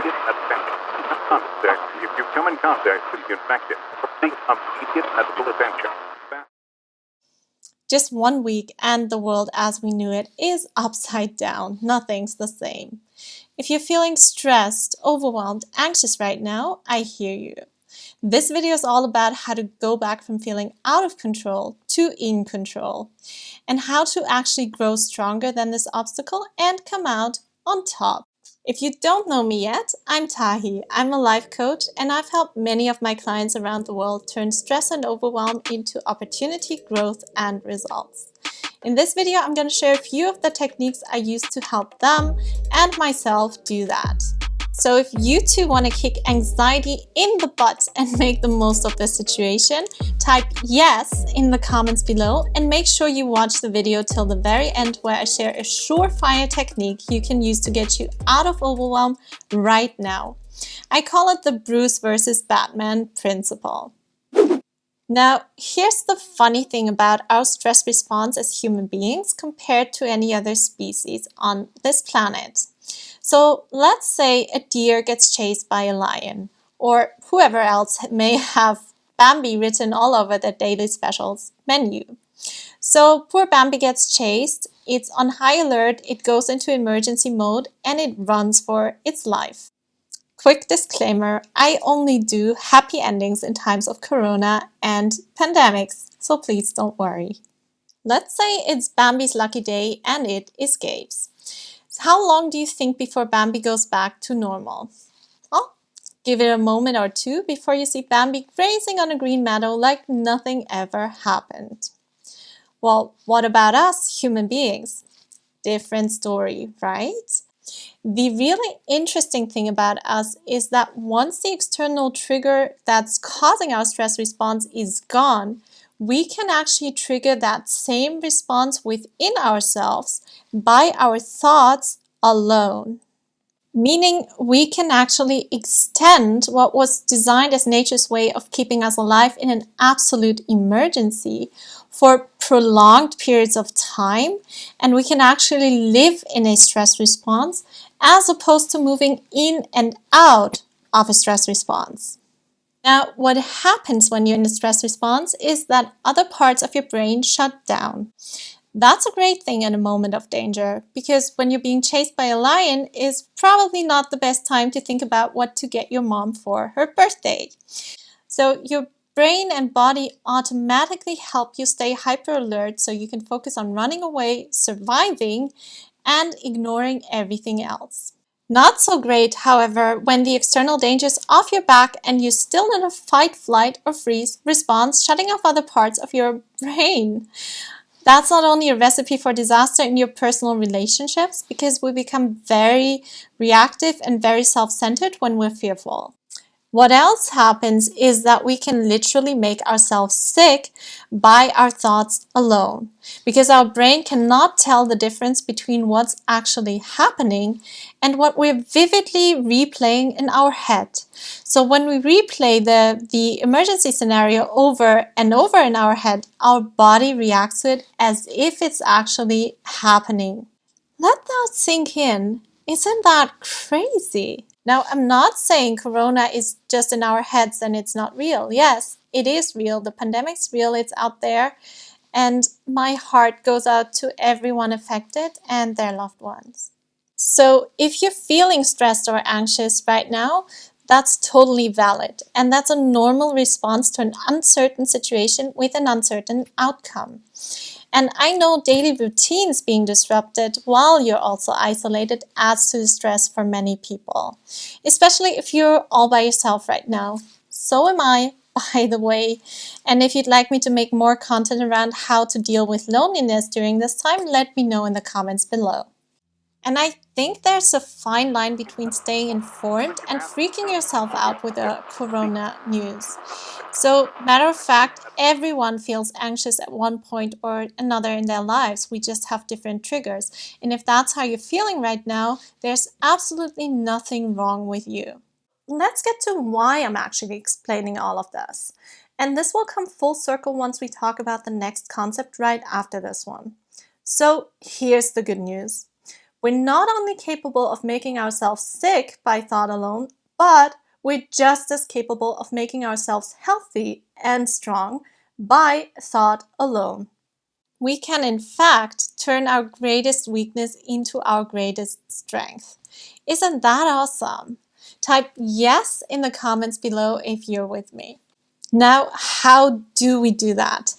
immediate attention. If you come in contact with the infected, seek immediate medical attention. Just 1 week and the world as we knew it is upside down. Nothing's the same. If you're feeling stressed, overwhelmed, anxious right now, I hear you. This video is all about how to go back from feeling out of control to in control, and how to actually grow stronger than this obstacle and come out on top. If you don't know me yet, I'm Tahi. I'm a life coach, and I've helped many of my clients around the world turn stress and overwhelm into opportunity, growth, and results. In this video, I'm going to share a few of the techniques I use to help them and myself do that. So if you too want to kick anxiety in the butt and make the most of the situation, type yes in the comments below and make sure you watch the video till the very end, where I share a surefire technique you can use to get you out of overwhelm right now. I call it the Bruce versus Batman principle. Now, here's the funny thing about our stress response as human beings compared to any other species on this planet. So let's say a deer gets chased by a lion, or whoever else may have Bambi written all over their daily specials menu. So poor Bambi gets chased, it's on high alert, it goes into emergency mode, and it runs for its life. Quick disclaimer, I only do happy endings in times of corona and pandemics, so please don't worry. Let's say it's Bambi's lucky day and it escapes. So how long do you think before Bambi goes back to normal? Well, give it a moment or two before you see Bambi grazing on a green meadow like nothing ever happened. Well, what about us human beings? Different story, right? The really interesting thing about us is that once the external trigger that's causing our stress response is gone, we can actually trigger that same response within ourselves by our thoughts alone. Meaning we can actually extend what was designed as nature's way of keeping us alive in an absolute emergency for prolonged periods of time, and we can actually live in a stress response as opposed to moving in and out of a stress response. Now, what happens when you're in a stress response is that other parts of your brain shut down. That's a great thing in a moment of danger, because when you're being chased by a lion is probably not the best time to think about what to get your mom for her birthday. So your brain and body automatically help you stay hyper alert so you can focus on running away, surviving, and ignoring everything else. Not so great, however, when the external danger is off your back and you're still in a fight, flight, or freeze response, shutting off other parts of your brain. That's not only a recipe for disaster in your personal relationships, because we become very reactive and very self-centered when we're fearful. What else happens is that we can literally make ourselves sick by our thoughts alone, because our brain cannot tell the difference between what's actually happening and what we're vividly replaying in our head. So when we replay the emergency scenario over and over in our head, our body reacts to it as if it's actually happening. Let that sink in. Isn't that crazy? Now, I'm not saying corona is just in our heads and it's not real. Yes, it is real. The pandemic's real. It's out there. And my heart goes out to everyone affected and their loved ones. So if you're feeling stressed or anxious right now, that's totally valid. And that's a normal response to an uncertain situation with an uncertain outcome. And I know daily routines being disrupted while you're also isolated adds to the stress for many people, especially if you're all by yourself right now. So am I, by the way. And if you'd like me to make more content around how to deal with loneliness during this time, let me know in the comments below. And I think there's a fine line between staying informed and freaking yourself out with the corona news. So, matter of fact, everyone feels anxious at one point or another in their lives. We just have different triggers. And if that's how you're feeling right now, there's absolutely nothing wrong with you. Let's get to why I'm actually explaining all of this. And this will come full circle once we talk about the next concept right after this one. So, here's the good news. We're not only capable of making ourselves sick by thought alone, but we're just as capable of making ourselves healthy and strong by thought alone. We can, in fact, turn our greatest weakness into our greatest strength. Isn't that awesome? Type yes in the comments below if you're with me. Now, how do we do that?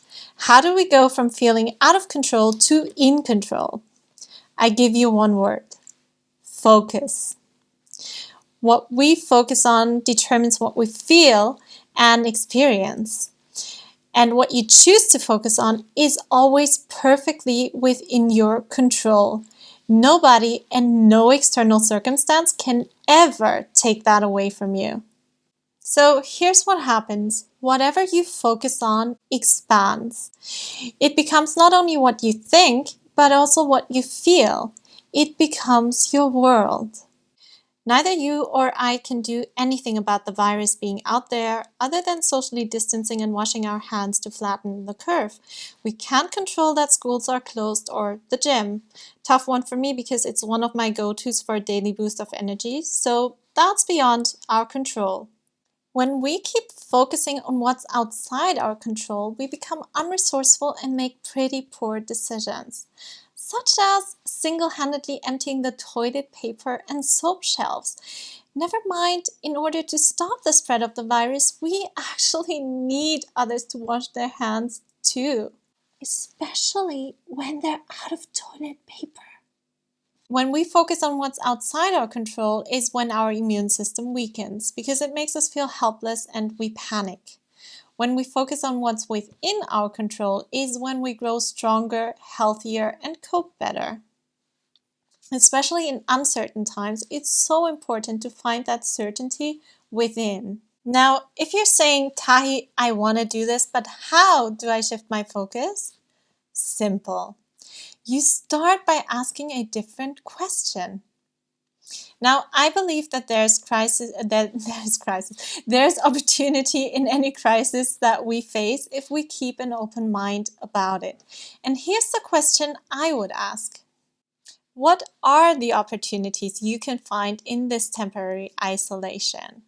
How do we go from feeling out of control to in control? I give you one word: focus. What we focus on determines what we feel and experience. And what you choose to focus on is always perfectly within your control. Nobody and no external circumstance can ever take that away from you. So here's what happens. Whatever you focus on expands. It becomes not only what you think, but also what you feel. It becomes your world. Neither you or I can do anything about the virus being out there other than socially distancing and washing our hands to flatten the curve. We can't control that schools are closed or the gym. Tough one for me because it's one of my go-tos for a daily boost of energy, so that's beyond our control. When we keep focusing on what's outside our control, we become unresourceful and make pretty poor decisions, such as single-handedly emptying the toilet paper and soap shelves. Never mind, in order to stop the spread of the virus, we actually need others to wash their hands too, especially when they're out of toilet paper. When we focus on what's outside our control is when our immune system weakens because it makes us feel helpless and we panic. When we focus on what's within our control is when we grow stronger, healthier, and cope better. Especially in uncertain times, it's so important to find that certainty within. Now, if you're saying, Tahi, I want to do this, but how do I shift my focus? Simple. You start by asking a different question. Now, I believe that there's opportunity in any crisis that we face if we keep an open mind about it. And here's the question I would ask. What are the opportunities you can find in this temporary isolation?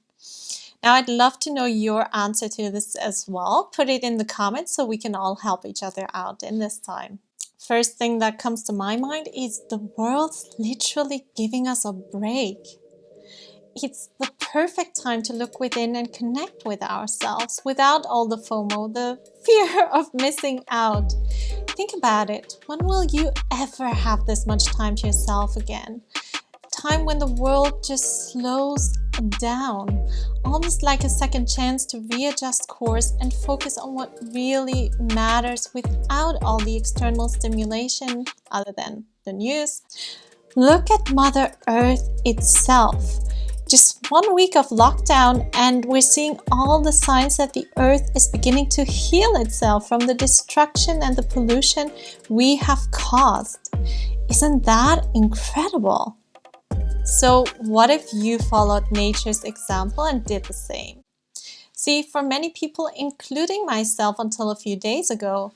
Now, I'd love to know your answer to this as well. Put it in the comments so we can all help each other out in this time. First thing that comes to my mind is the world's literally giving us a break. It's the perfect time to look within and connect with ourselves without all the FOMO, the fear of missing out. Think about it. When will you ever have this much time to yourself again? Time when the world just slows down, almost like a second chance to readjust course and focus on what really matters without all the external stimulation other than the news. Look at Mother Earth itself. Just 1 week of lockdown and we're seeing all the signs that the Earth is beginning to heal itself from the destruction and the pollution we have caused. Isn't that incredible? So what if you followed nature's example and did the same? See, for many people, including myself until a few days ago,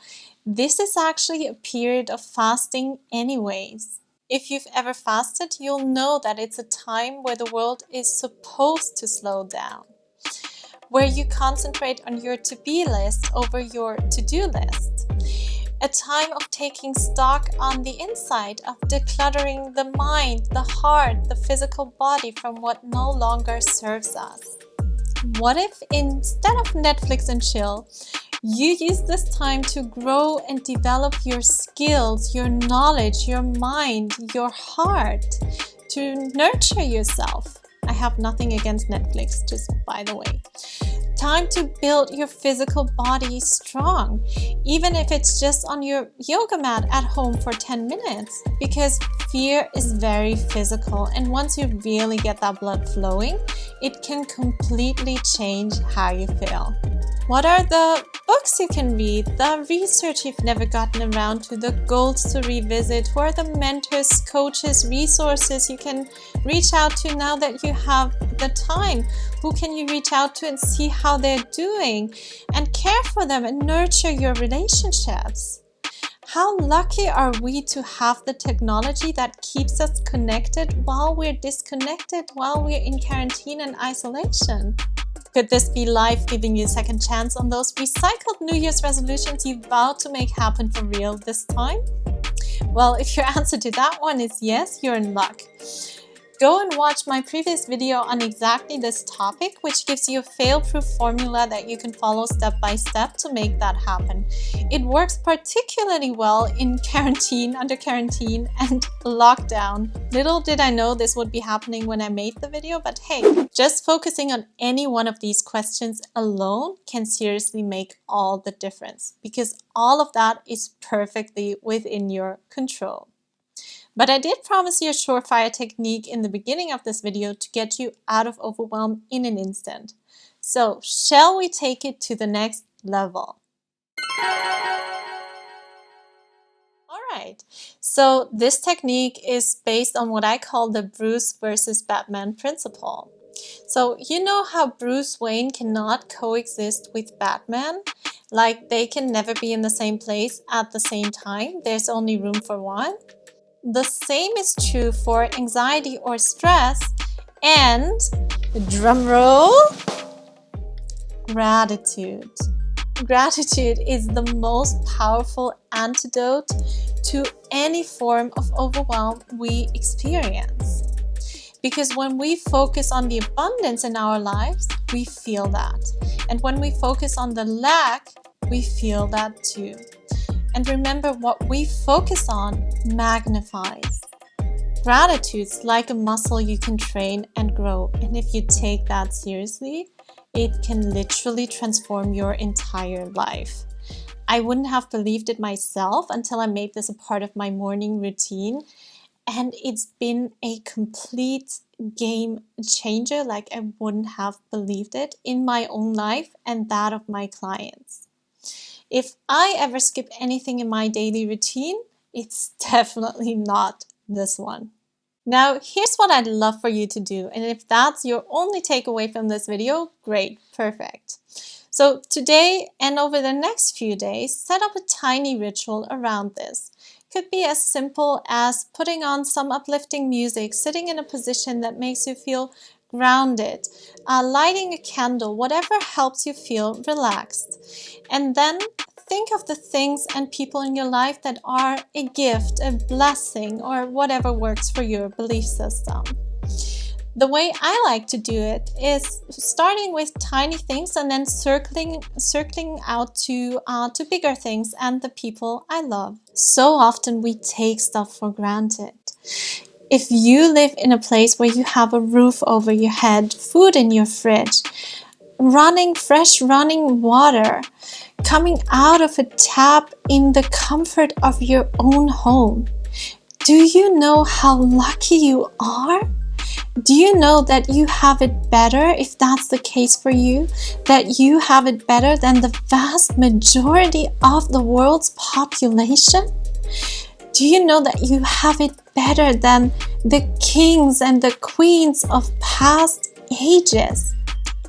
this is actually a period of fasting anyways. If you've ever fasted, you'll know that it's a time where the world is supposed to slow down, where you concentrate on your to-be list over your to-do list. A time of taking stock on the inside, of decluttering the mind, the heart, the physical body from what no longer serves us. What if instead of Netflix and chill, you use this time to grow and develop your skills, your knowledge, your mind, your heart, to nurture yourself? I have nothing against Netflix, just by the way. Time to build your physical body strong, even if it's just on your yoga mat at home for 10 minutes, because fear is very physical, and once you really get that blood flowing, it can completely change how you feel. What are the books you can read, the research you've never gotten around to, the goals to revisit? Who are the mentors, coaches, resources you can reach out to now that you have the time? Who can you reach out to and see how they're doing and care for them and nurture your relationships? How lucky are we to have the technology that keeps us connected while we're disconnected, while we're in quarantine and isolation? Could this be life giving you a second chance on those recycled New Year's resolutions you vowed to make happen for real this time? Well, if your answer to that one is yes, you're in luck. Go and watch my previous video on exactly this topic, which gives you a fail-proof formula that you can follow step by step to make that happen. It works particularly well in quarantine, under quarantine, and lockdown. Little did I know this would be happening when I made the video, but hey, just focusing on any one of these questions alone can seriously make all the difference, because all of that is perfectly within your control. But I did promise you a surefire technique in the beginning of this video to get you out of overwhelm in an instant. So, shall we take it to the next level? Alright, so this technique is based on what I call the Bruce versus Batman principle. So, you know how Bruce Wayne cannot coexist with Batman? Like they can never be in the same place at the same time, there's only room for one? The same is true for anxiety or stress and, drum roll, gratitude. Gratitude is the most powerful antidote to any form of overwhelm we experience. Because when we focus on the abundance in our lives, we feel that. And when we focus on the lack, we feel that too. And remember, what we focus on magnifies. Gratitude's like a muscle you can train and grow. And if you take that seriously, it can literally transform your entire life. I wouldn't have believed it myself until I made this a part of my morning routine. And it's been a complete game changer. Like I wouldn't have believed it in my own life and that of my clients. If I ever skip anything in my daily routine, it's definitely not this one. Now, here's what I'd love for you to do. And if that's your only takeaway from this video, great, perfect. So today and over the next few days, set up a tiny ritual around this. Could be as simple as putting on some uplifting music, sitting in a position that makes you feel grounded, lighting a candle, whatever helps you feel relaxed. And then think of the things and people in your life that are a gift, a blessing, or whatever works for your belief system. The way I like to do it is starting with tiny things and then circling out to bigger things and the people I love. So often we take stuff for granted. If you live in a place where you have a roof over your head, food in your fridge, fresh running water coming out of a tap in the comfort of your own home, do you know how lucky you are? Do you know that you have it better, if that's the case for you, that you have it better than the vast majority of the world's population? Do you know that you have it better than the kings and the queens of past ages?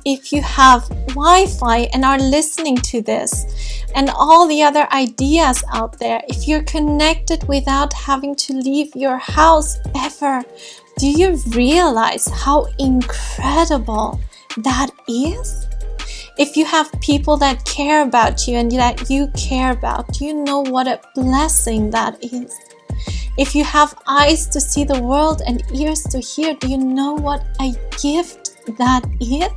If you have Wi-Fi and are listening to this and all the other ideas out there, if you're connected without having to leave your house ever, do you realize how incredible that is? If you have people that care about you and that you care about, you know what a blessing that is. If you have eyes to see the world and ears to hear, do you know what a gift that is?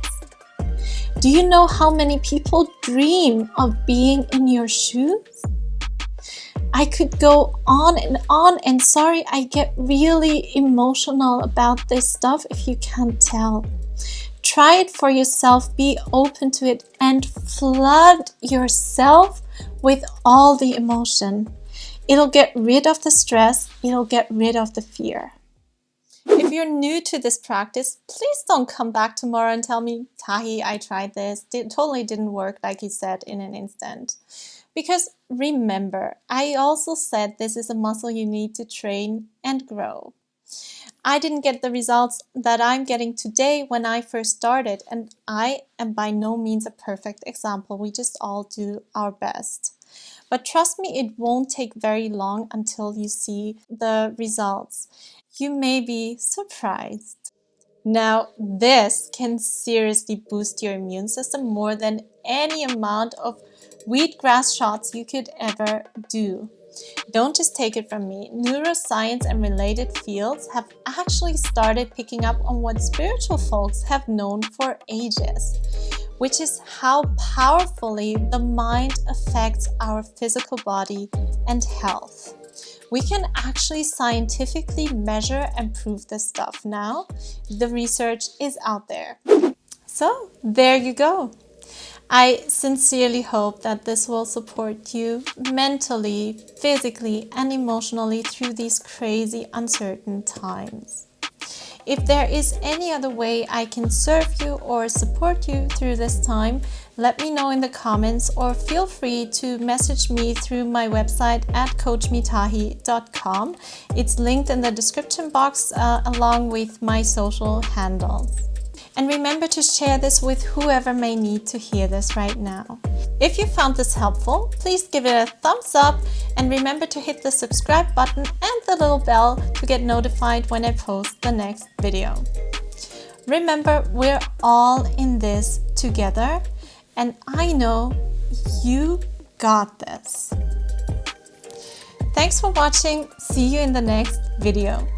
Do you know how many people dream of being in your shoes? I could go on, and sorry, I get really emotional about this stuff if you can't tell. Try it for yourself, be open to it, and flood yourself with all the emotion. It'll get rid of the stress, it'll get rid of the fear. If you're new to this practice, please don't come back tomorrow and tell me, Tahi, I tried this. It totally didn't work like you said in an instant. Because remember, I also said this is a muscle you need to train and grow. I didn't get the results that I'm getting today when I first started, and I am by no means a perfect example. We just all do our best. But trust me, it won't take very long until you see the results. You may be surprised. Now, this can seriously boost your immune system more than any amount of wheatgrass shots you could ever do. Don't just take it from me. Neuroscience and related fields have actually started picking up on what spiritual folks have known for ages, which is how powerfully the mind affects our physical body and health. We can actually scientifically measure and prove this stuff now. The research is out there. So there you go. I sincerely hope that this will support you mentally, physically, and emotionally through these crazy, uncertain times. If there is any other way I can serve you or support you through this time, let me know in the comments or feel free to message me through my website at coachmitahi.com. It's linked in the description box along with my social handles. And remember to share this with whoever may need to hear this right now. If you found this helpful, please give it a thumbs up and remember to hit the subscribe button and the little bell to get notified when I post the next video. Remember, we're all in this together, and I know you got this. Thanks for watching. See you in the next video.